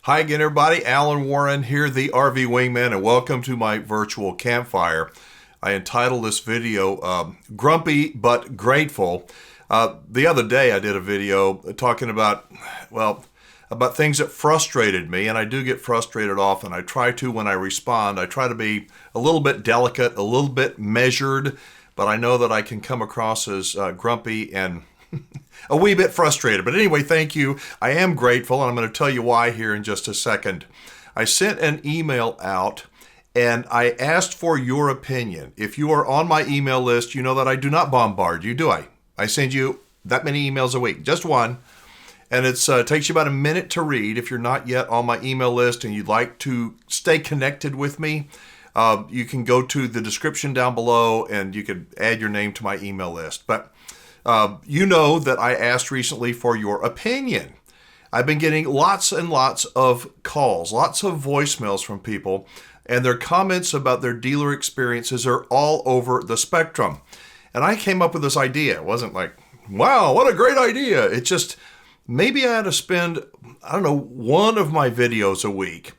Hi again, everybody. Alan Warren here, the RV Wingman, and welcome to my virtual campfire. I entitled this video Grumpy But Grateful. The other day I did a video talking about things that frustrated me, and I do get frustrated often. I try to, when I respond, I try to be a little bit delicate, a little bit measured, but I know that I can come across as grumpy and a wee bit frustrated. But anyway, thank you. I am grateful, and I'm going to tell you why here in just a second. I sent an email out, and I asked for your opinion. If you are on my email list, you know that I do not bombard you, do I? I send you that many emails a week, just one. And it takes you about a minute to read. If you're not yet on my email list and you'd like to stay connected with me, you can go to the description down below and you can add your name to my email list. But you know that I asked recently for your opinion. I've been getting lots and lots of calls, lots of voicemails from people, and their comments about their dealer experiences are all over the spectrum. And I came up with this idea. It wasn't like, wow, what a great idea. It's just, maybe I had to spend, one of my videos a week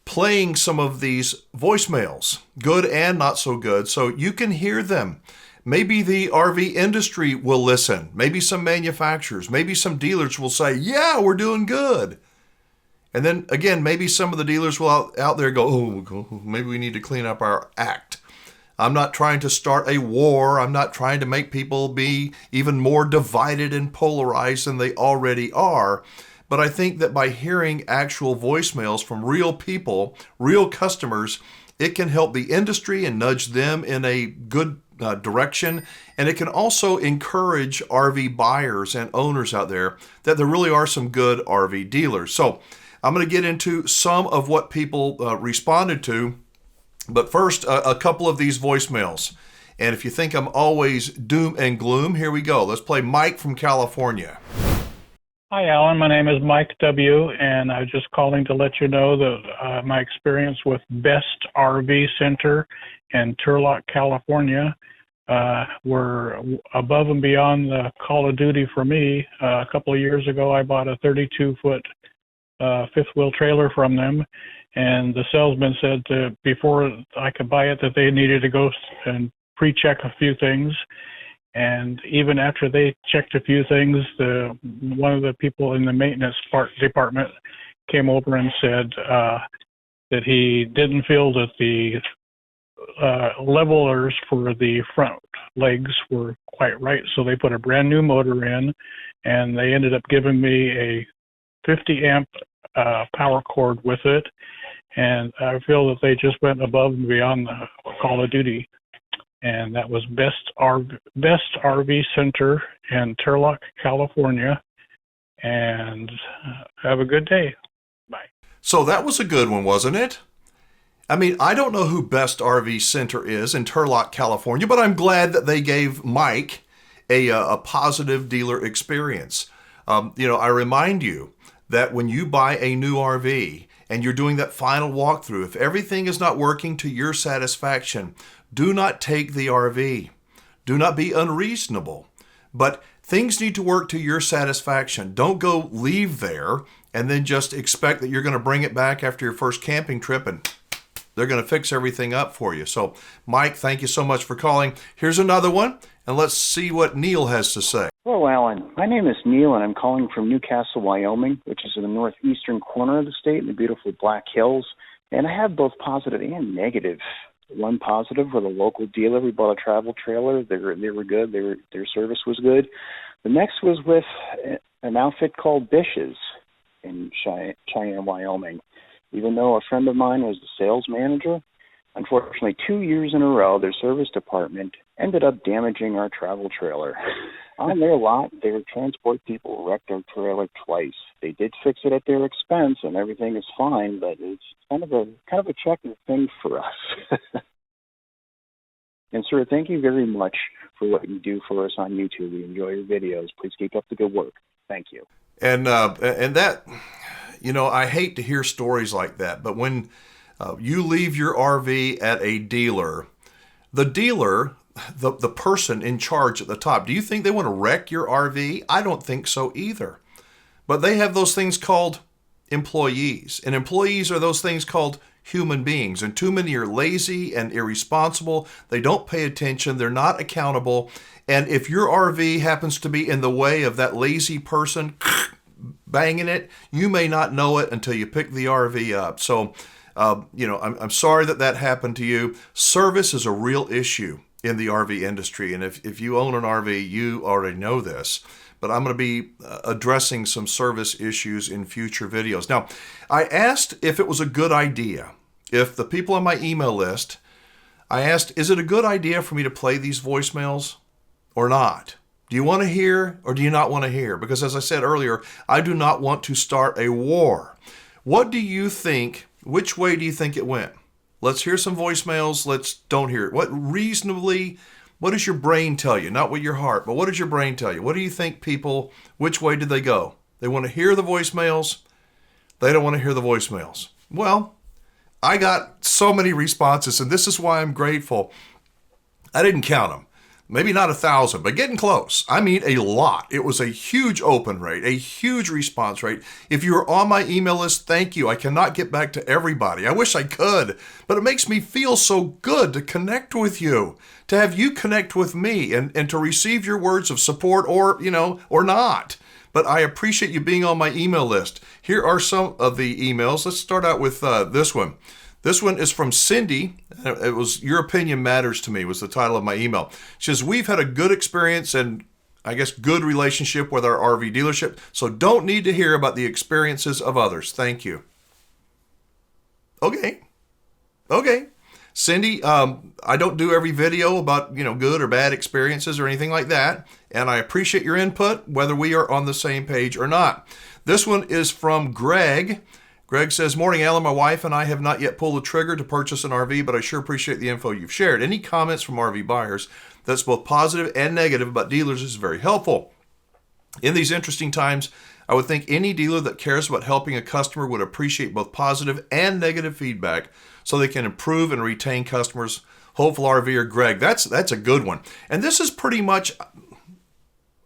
playing some of these voicemails, good and not so good, so you can hear them. Maybe the RV industry will listen. Maybe some manufacturers, maybe some dealers will say, yeah, we're doing good. And then again, maybe some of the dealers will out there go, oh, maybe we need to clean up our act. I'm not trying to start a war. I'm not trying to make people be even more divided and polarized than they already are. But I think that by hearing actual voicemails from real people, real customers, it can help the industry and nudge them in a good direction. And it can also encourage RV buyers and owners out there that there really are some good RV dealers. So I'm going to get into some of what people responded to. But first, a couple of these voicemails. And if you think I'm always doom and gloom, here we go. Let's play Mike from California. Hi, Alan. My name is Mike W., and I was just calling to let you know that my experience with Best RV Center in Turlock, California, were above and beyond the Call of Duty for me. A couple of years ago, I bought a 32-foot fifth-wheel trailer from them, and the salesman said before I could buy it that they needed to go and pre-check a few things. And even after they checked a few things, one of the people in the maintenance department came over and said that he didn't feel that the levelers for the front legs were quite right. So they put a brand new motor in, and they ended up giving me a 50 amp power cord with it. And I feel that they just went above and beyond the Call of Duty. And that was Best RV Center in Turlock, California. And have a good day. Bye. So that was a good one, wasn't it? I mean, I don't know who Best RV Center is in Turlock, California, but I'm glad that they gave Mike a positive dealer experience. I remind you that when you buy a new RV and you're doing that final walkthrough, if everything is not working to your satisfaction, do not take the RV. Do not be unreasonable. But things need to work to your satisfaction. Don't go leave there and then just expect that you're going to bring it back after your first camping trip and they're going to fix everything up for you. So, Mike, thank you so much for calling. Here's another one, and let's see what Neil has to say. Hello, Alan. My name is Neil, and I'm calling from Newcastle, Wyoming, which is in the northeastern corner of the state in the beautiful Black Hills. And I have both positive and negative. One positive with a local dealer. We bought a travel trailer. They were good. Their service was good. The next was with an outfit called Bish's in Cheyenne, Wyoming. Even though a friend of mine was the sales manager, unfortunately 2 years in a row, their service department ended up damaging our travel trailer. On their lot, their transport people wrecked our trailer twice. They did fix it at their expense, and everything is fine, but it's kind of a checkered thing for us. And sir, thank you very much for what you do for us on YouTube. We enjoy your videos. Please keep up the good work. Thank you. And that, I hate to hear stories like that, but when you leave your RV at a dealer, the dealer, the person in charge at the top, do you think they want to wreck your RV? I don't think so either. But they have those things called employees. And employees are those things called human beings. And too many are lazy and irresponsible. They don't pay attention. They're not accountable. And if your RV happens to be in the way of that lazy person banging it, you may not know it until you pick the RV up. So, I'm sorry that happened to you. Service is a real issue in the RV industry. And if you own an RV, you already know this. But I'm going to be addressing some service issues in future videos. Now, I asked if it was a good idea. If the people on my email list, I asked, is it a good idea for me to play these voicemails or not? Do you want to hear or do you not want to hear? Because as I said earlier, I do not want to start a war. What do you think? Which way do you think it went? Let's hear some voicemails. Let's don't hear it. What does your brain tell you? Not what your heart, but what does your brain tell you? What do you think people, which way did they go? They want to hear the voicemails. They don't want to hear the voicemails. Well, I got so many responses, and this is why I'm grateful. I didn't count them. Maybe not 1,000, but getting close. I mean, a lot. It was a huge open rate, a huge response rate. If you were on my email list, thank you. I cannot get back to everybody. I wish I could, but it makes me feel so good to connect with you, to have you connect with me and to receive your words of support or not. But I appreciate you being on my email list. Here are some of the emails. Let's start out with this one. This one is from Cindy. It was Your Opinion Matters to Me was the title of my email. She says, we've had a good experience and I guess good relationship with our RV dealership, so don't need to hear about the experiences of others. Thank you. Okay. Cindy, I don't do every video about, good or bad experiences or anything like that. And I appreciate your input, whether we are on the same page or not. This one is from Greg. Greg says, morning, Alan. My wife and I have not yet pulled the trigger to purchase an RV, but I sure appreciate the info you've shared. Any comments from RV buyers that's both positive and negative about dealers is very helpful. In these interesting times, I would think any dealer that cares about helping a customer would appreciate both positive and negative feedback so they can improve and retain customers. Hopeful RVer Greg. That's a good one. And this is pretty much,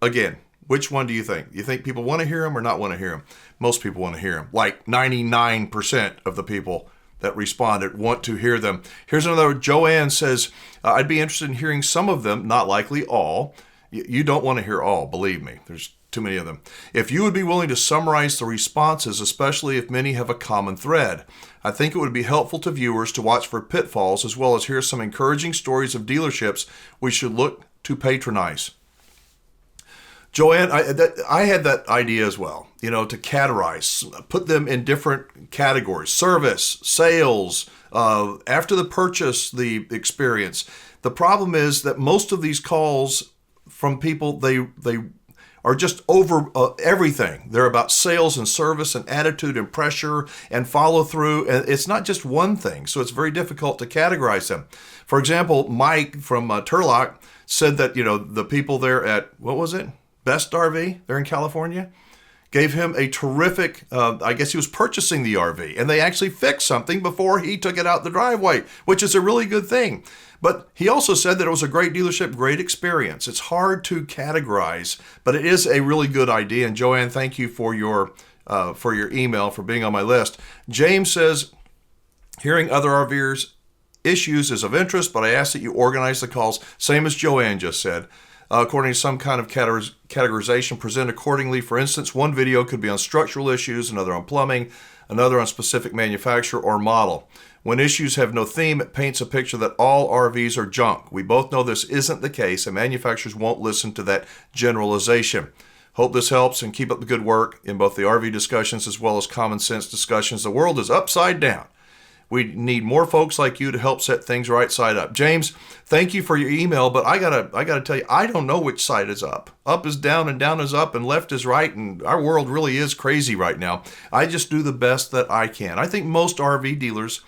again, which one do you think? You think people want to hear them or not want to hear them? Most people want to hear them. Like 99% of the people that responded want to hear them. Here's another. Joanne says, I'd be interested in hearing some of them, not likely all. You don't want to hear all, believe me. There's too many of them. If you would be willing to summarize the responses, especially if many have a common thread, I think it would be helpful to viewers to watch for pitfalls as well as hear some encouraging stories of dealerships we should look to patronize. Joanne, I had that idea as well, to categorize, put them in different categories: service, sales, after the purchase, the experience. The problem is that most of these calls from people, they are just over everything. They're about sales and service and attitude and pressure and follow through. And it's not just one thing, so it's very difficult to categorize them. For example, Mike from Turlock said that, the people there at, what was it? Best RV, they're in California, gave him a terrific, I guess he was purchasing the RV, and they actually fixed something before he took it out the driveway, which is a really good thing. But he also said that it was a great dealership, great experience. It's hard to categorize, but it is a really good idea. And Joanne, thank you for your email, for being on my list. James says, hearing other RVers' issues is of interest, but I ask that you organize the calls, same as Joanne just said. According to some kind of categorization, present accordingly. For instance, one video could be on structural issues, another on plumbing, another on specific manufacturer or model. When issues have no theme, it paints a picture that all RVs are junk. We both know this isn't the case, and manufacturers won't listen to that generalization. Hope this helps, and keep up the good work in both the RV discussions as well as common sense discussions. The world is upside down. We need more folks like you to help set things right side up. James, thank you for your email, but I gotta tell you, I don't know which side is up. Up is down and down is up and left is right, and our world really is crazy right now. I just do the best that I can. I think most RV dealers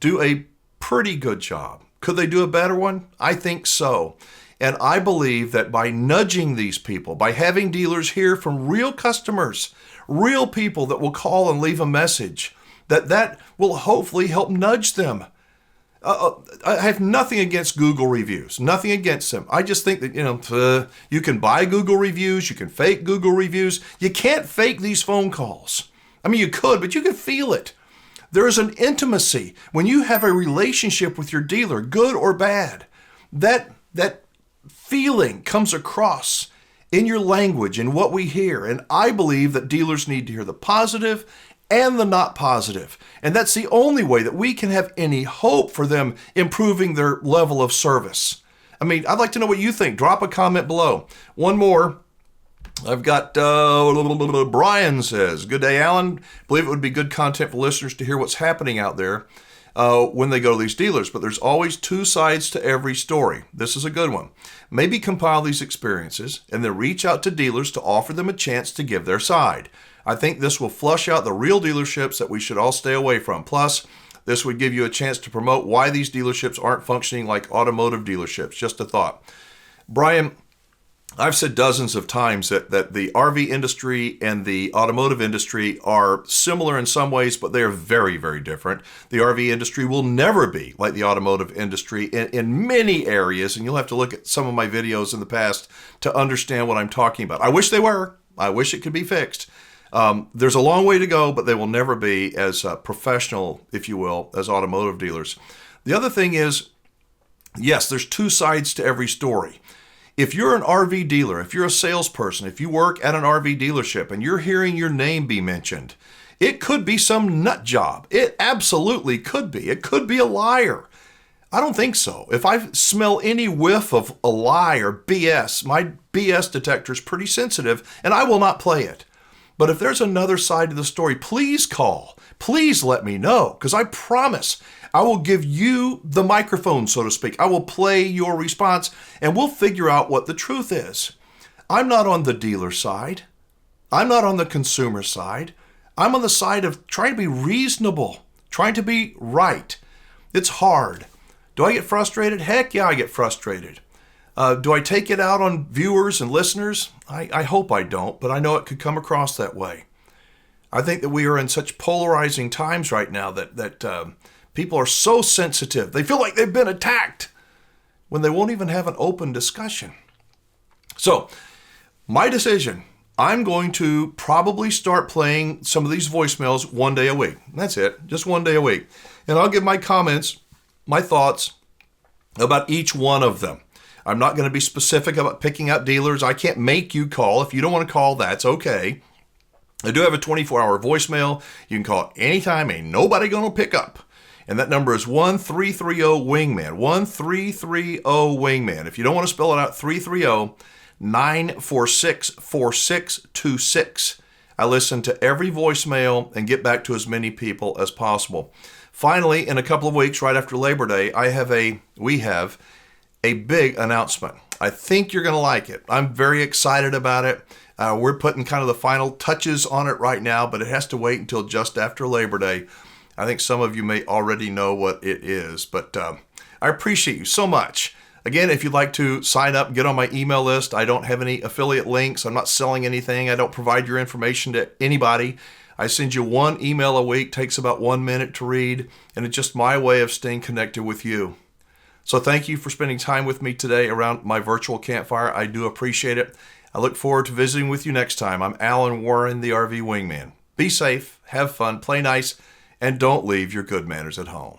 do a pretty good job. Could they do a better one? I think so. And I believe that by nudging these people, by having dealers hear from real customers, real people that will call and leave a message, that will hopefully help nudge them. I have nothing against Google reviews, nothing against them. I just think that, you can buy Google reviews, you can fake Google reviews. You can't fake these phone calls. I mean, you could, but you could feel it. There is an intimacy when you have a relationship with your dealer, good or bad. That feeling comes across in your language and what we hear. And I believe that dealers need to hear the positive and the not positive. And that's the only way that we can have any hope for them improving their level of service. I mean, I'd like to know what you think. Drop a comment below. One more. I've got Brian says, good day, Alan. Believe it would be good content for listeners to hear what's happening out there when they go to these dealers. But there's always two sides to every story. This is a good one. Maybe compile these experiences and then reach out to dealers to offer them a chance to give their side. I think this will flush out the real dealerships that we should all stay away from. Plus, this would give you a chance to promote why these dealerships aren't functioning like automotive dealerships. Just a thought. Brian, I've said dozens of times that the RV industry and the automotive industry are similar in some ways, but they are very, very different. The RV industry will never be like the automotive industry in many areas, and you'll have to look at some of my videos in the past to understand what I'm talking about. I wish they were. I wish it could be fixed. There's a long way to go, but they will never be as professional, if you will, as automotive dealers. The other thing is, yes, there's two sides to every story. If you're an RV dealer, if you're a salesperson, if you work at an RV dealership and you're hearing your name be mentioned, it could be some nut job. It absolutely could be. It could be a liar. I don't think so. If I smell any whiff of a lie or BS, my BS detector is pretty sensitive and I will not play it. But if there's another side to the story, please call. Please let me know, because I promise I will give you the microphone, so to speak. I will play your response, and we'll figure out what the truth is. I'm not on the dealer side. I'm not on the consumer side. I'm on the side of trying to be reasonable, trying to be right. It's hard. Do I get frustrated? Heck yeah, I get frustrated. Do I take it out on viewers and listeners? I hope I don't, but I know it could come across that way. I think that we are in such polarizing times right now that people are so sensitive. They feel like they've been attacked when they won't even have an open discussion. So, my decision, I'm going to probably start playing some of these voicemails one day a week. That's it, just one day a week. And I'll give my comments, my thoughts about each one of them. I'm not going to be specific about picking out dealers. I can't make you call. If you don't want to call, that's okay. I do have a 24-hour voicemail. You can call anytime. Ain't nobody going to pick up. And that number is 1330-WINGMAN. 1330-WINGMAN. If you don't want to spell it out, 330-946-4626. I listen to every voicemail and get back to as many people as possible. Finally, in a couple of weeks, right after Labor Day, we have a big announcement. I think you're going to like it. I'm very excited about it. We're putting kind of the final touches on it right now, but it has to wait until just after Labor Day. I think some of you may already know what it is, but I appreciate you so much. Again, if you'd like to sign up and get on my email list, I don't have any affiliate links. I'm not selling anything. I don't provide your information to anybody. I send you one email a week, takes about 1 minute to read, and it's just my way of staying connected with you. So thank you for spending time with me today around my virtual campfire. I do appreciate it. I look forward to visiting with you next time. I'm Alan Warren, the RV Wingman. Be safe, have fun, play nice, and don't leave your good manners at home.